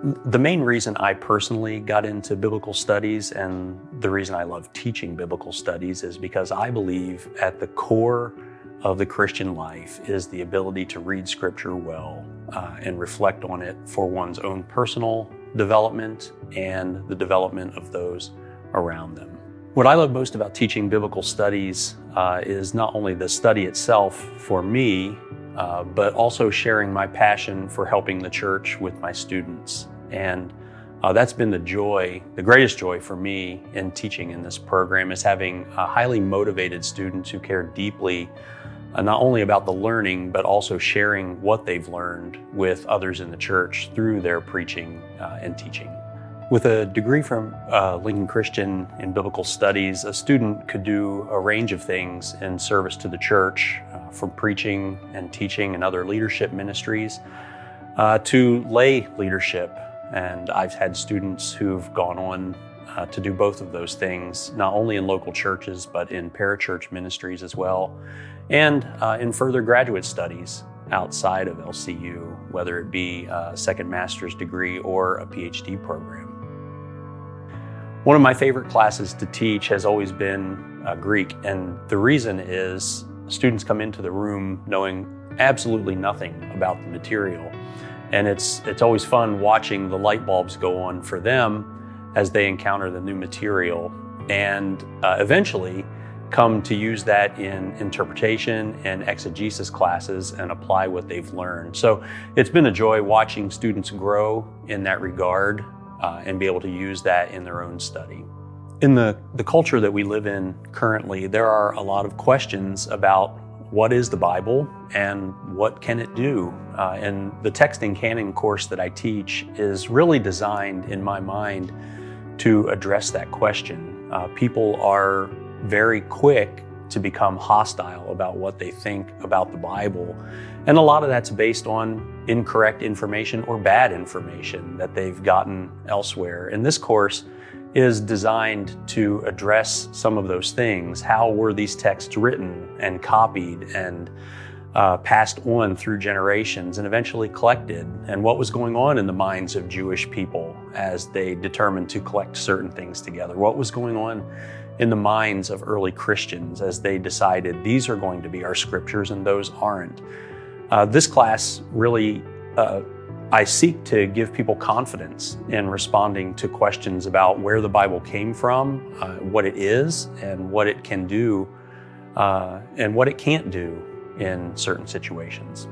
The main reason I personally got into biblical studies and the reason I love teaching biblical studies is because I believe at the core of the Christian life is the ability to read Scripture well and reflect on it for one's own personal development and the development of those around them. What I love most about teaching biblical studies is not only the study itself for me, but also sharing my passion for helping the church with my students. And that's been the greatest joy for me in teaching in this program, is having highly motivated students who care deeply not only about the learning, but also sharing what they've learned with others in the church through their preaching and teaching. With a degree from Lincoln Christian in Biblical Studies, a student could do a range of things in service to the church, from preaching and teaching and other leadership ministries to lay leadership. And I've had students who've gone on to do both of those things, not only in local churches, but in parachurch ministries as well, and in further graduate studies outside of LCU, whether it be a second master's degree or a PhD program. One of my favorite classes to teach has always been Greek, and the reason is students come into the room knowing absolutely nothing about the material. And it's always fun watching the light bulbs go on for them as they encounter the new material and eventually come to use that in interpretation and exegesis classes and apply what they've learned. So it's been a joy watching students grow in that regard and be able to use that in their own study. In the culture that we live in currently, there are a lot of questions about what is the Bible and what can it do? And the texting canon course that I teach is really designed, in my mind, to address that question. People are very quick to become hostile about what they think about the Bible. And a lot of that's based on incorrect information or bad information that they've gotten elsewhere. And this course is designed to address some of those things. How were these texts written and copied and passed on through generations and eventually collected? And what was going on in the minds of Jewish people as they determined to collect certain things together? What was going on in the minds of early Christians as they decided these are going to be our scriptures and those aren't? This class really, I seek to give people confidence in responding to questions about where the Bible came from, what it is, and what it can do, and what it can't do in certain situations.